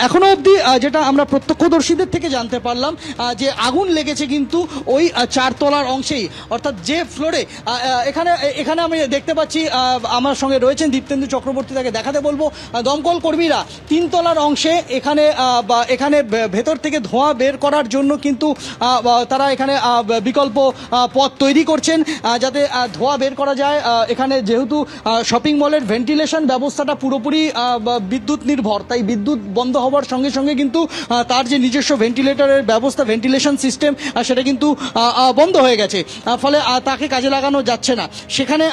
এখনো অবধি যেটা আমরা প্রত্যক্ষদর্শীদের থেকে জানতে পারলাম যে আগুন লেগেছে কিন্তু ওই 4 তলার অংশেই, অর্থাৎ যে ফ্লোরে এখানে আমি দেখতে পাচ্ছি আমার সঙ্গে রয়েছেন দীপ্তেন্দু চক্রবর্তী, তাকে দেখাতে বলবো। দমকল কর্মীরা 3 তলার অংশে এখানে ভেতর থেকে ধোঁয়া বের করার জন্য কিন্তু তারা এখানে বিকল্প পথ তৈরি করছেন যাতে ধোঁয়া বের করা যায়। এখানে যেহেতু শপিং মলের ভেন্টিলেশন ব্যবস্থাটা পুরোপুরি বিদ্যুৎ নির্ভর, তাই বিদ্যুৎ বন্ধ হওয়ার সঙ্গে সঙ্গে কিন্তু তার যে নিজস্ব ভেন্টিলেটরের ব্যবস্থা, ভেন্টিলেশন সিস্টেম, সেটা কিন্তু বন্ধ হয়ে গেছে, ফলে তাকে কাজে লাগানো যাচ্ছে না। সেখানে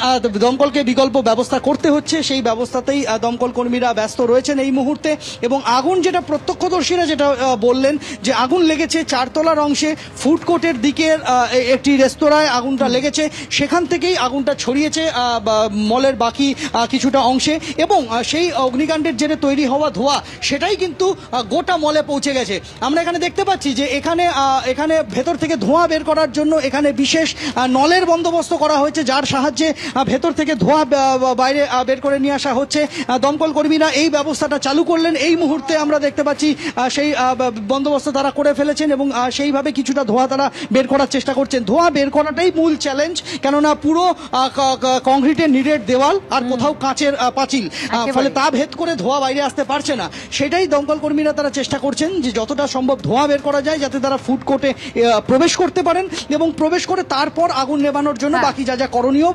দমকলকে বিকল্প ব্যবস্থা করতে হচ্ছে, সেই ব্যবস্থাতেই দমকল কর্মীরা ব্যস্ত রয়েছেন এই মুহূর্তে। এবং আগুন, যেটা প্রত্যক্ষদর্শীরা যেটা বললেন যে আগুন লেগেছে 4 তলার অংশে, ফুড কোর্টের দিকের একটি রেস্তোরাঁয় আগুনটা লেগেছে, সেখান থেকেই আগুনটা ছড়িয়েছে মলের বাকি কিছুটা অংশে, এবং সেই অগ্নিকাণ্ডের জেরে তৈরি হওয়া ধোঁয়া সেটাই কিন্তু গোটা মলে পৌঁছে গেছে। আমরা এখানে দেখতে পাচ্ছি যে এখানে ভেতর থেকে ধোঁয়া বের করার জন্য এখানে বিশেষ নলের বন্দোবস্ত করা হয়েছে, যার সাহায্যে ভেতর থেকে ধোঁয়া বাইরে বের করে নিয়ে আসা হচ্ছে। দমকল কর্মীরা এই ব্যবস্থাটা চালু করলেন, এই মুহূর্তে আমরা দেখতে পাচ্ছি সেই বন্দোবস্ত তারা করে ফেলেছেন এবং সেইভাবে কিছুটা ধোঁয়া তারা বের করার চেষ্টা করছেন। ধোঁয়া বের করাটাই মূল চ্যালেঞ্জ, কেননা পুরো কংক্রিটের নিরেট দেওয়াল আর কোথাও কাঁচের পাঁচিল, ফলে তা ভেদ করে ধোঁয়া বাইরে আসতে পারছে না। সেটাই দমকল কর্মীরা তারা চেষ্টা করছেন যে যতটা সম্ভব ধোঁয়া বের করা যায়, যাতে তারা ফুড কোর্টে প্রবেশ করতে পারেন এবং প্রবেশ করে তারপর আগুন নেভানোর জন্য বাকি যা যা করণীয়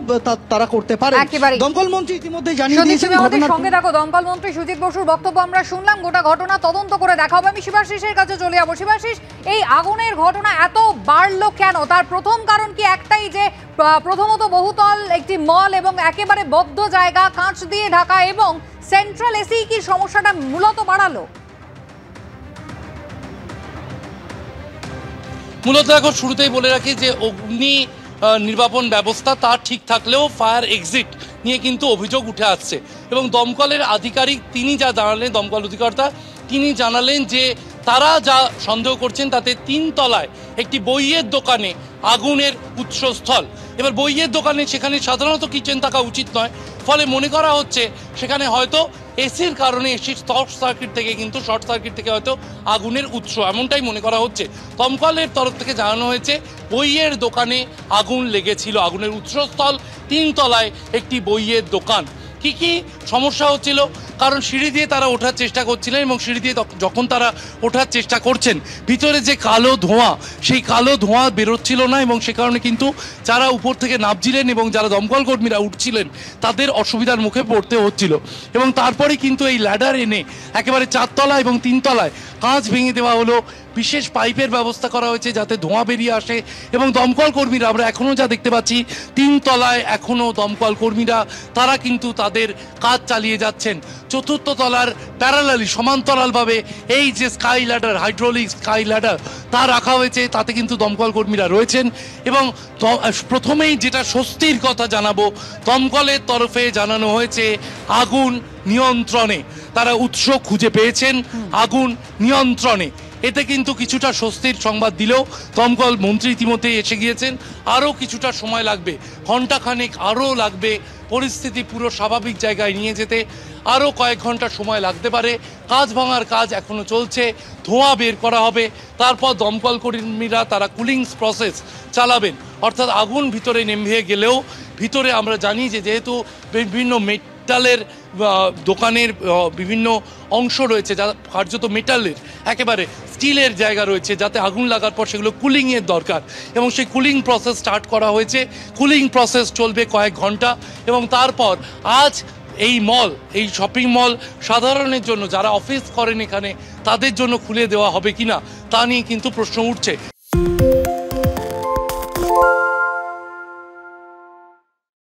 তারা করতে পারে। দমকল মন্ত্রী ইতিমধ্যে জানিয়ে দিয়েছেন। সঙ্গে দেখো, দমকল মন্ত্রী সুজিত বসুর বক্তব্য আমরা শুনলাম। গোটা ঘটনা তদন্ত করে দেখা হবে। আমি শিবাশিসের কাছে চলে যাবো। শিবাশিস, এই আগুনের ঘটনা এত বাড়লো কেন? তার প্রথম কারণ কি একটাই, যে প্রথমত বহুতল একটি মল এবং একেবারে বদ্ধ জায়গা, কাঁচ দিয়ে ঢাকা, এবং সেন্ট্রাল এসি কি সমস্যাটা মূলত বাড়ালো? মূলত এখন শুরুতেই বলে রাখি যে অগ্নি নির্বাপন ব্যবস্থা তা ঠিক থাকলেও ফায়ার এক্সিট নিয়ে কিন্তু অভিযোগ উঠে আসছে, এবং দমকলের আধিকারিক তিনি যা জানালেন, দমকল অধিকর্তা তিনি জানালেন যে তারা যা সন্দেহ করছেন তাতে 3 তলায় একটি বইয়ের দোকানে আগুনের উৎসস্থল। এবার বইয়ের দোকানে সেখানে সাধারণত কিচেন থাকা উচিত নয়, ফলে মনে করা হচ্ছে সেখানে হয়তো এসির কারণে, এসির শর্ট সার্কিট থেকে হয়তো আগুনের উৎস, এমনটাই মনে করা হচ্ছে। দমকলের তরফ থেকে জানানো হয়েছে বইয়ের দোকানে আগুন লেগেছিল, আগুনের উৎসস্থল 3 তলায় একটি বইয়ের দোকান। কি সমস্যা হচ্ছিল? কারণ সিঁড়ি দিয়ে তারা ওঠার চেষ্টা করছিলেন, এবং সিঁড়ি দিয়ে যখন তারা ওঠার চেষ্টা করছেন, ভিতরে যে কালো ধোঁয়া, সেই কালো ধোঁয়া বেরোচ্ছিল না, এবং সে কারণে কিন্তু যারা উপর থেকে নামছিলেন এবং যারা দমকল কর্মীরা উঠছিলেন তাদের অসুবিধার মুখে পড়তে হচ্ছিল। এবং তারপরে কিন্তু এই ল্যাডার এনে একেবারে 4 তলা এবং 3 তলায় কাঁচ ভেঙে দেওয়া হলো, বিশেষ পাইপের ব্যবস্থা করা হয়েছে যাতে ধোঁয়া বেরিয়ে আসে। এবং দমকল কর্মীরা, আমরা এখনও যা দেখতে পাচ্ছি, 3 তলায় এখনও দমকল কর্মীরা তারা কিন্তু তাদের কাজ চালিয়ে যাচ্ছেন। 4র্থ তলার প্যারালালি, সমান্তরালভাবে এই যে sky ladder, hydraulic sky ladder তা রাখা হয়েছে, তাতে কিন্তু দমকল কর্মীরা রয়েছেন। এবং প্রথমেই যেটা স্বস্তির কথা জানাবো, দমকলের তরফে জানানো হয়েছে আগুন নিয়ন্ত্রণে, তারা উৎস খুঁজে পেয়েছেন, আগুন নিয়ন্ত্রণে। এতে কিন্তু কিছুটা স্বস্তির সংবাদ দিলেও দমকল মন্ত্রী ইতিমধ্যেই এসে গিয়েছেন। আরও কিছুটা সময় লাগবে, ঘণ্টাখানেক আরও লাগবে পরিস্থিতি পুরো স্বাভাবিক জায়গায় নিয়ে যেতে, আরও কয়েক ঘন্টা সময় লাগতে পারে। কাঁচ ভাঙার কাজ এখনও চলছে, ধোঁয়া বের করা হবে, তারপর দমকল কর্মীরা তারা কুলিং প্রসেস চালাবেন। অর্থাৎ আগুন ভিতরে নেমে গেলেও ভিতরে আমরা জানি যে যেহেতু বিভিন্ন মেটালের দোকানের বিভিন্ন অংশ রয়েছে, যা কার্যত মেটালের, একেবারে স্টিলের জায়গা রয়েছে, যাতে আগুন লাগার পর সেগুলো কুলিংয়ের দরকার, এবং সেই কুলিং প্রসেস স্টার্ট করা হয়েছে। কুলিং প্রসেস চলবে কয়েক ঘন্টা, এবং তারপর আজ এই মল, এই শপিং মল সাধারণের জন্য, যারা অফিস করেন এখানে, তাদের জন্য খুলে দেওয়া হবে কিনা তা নিয়ে কিন্তু প্রশ্ন উঠছে।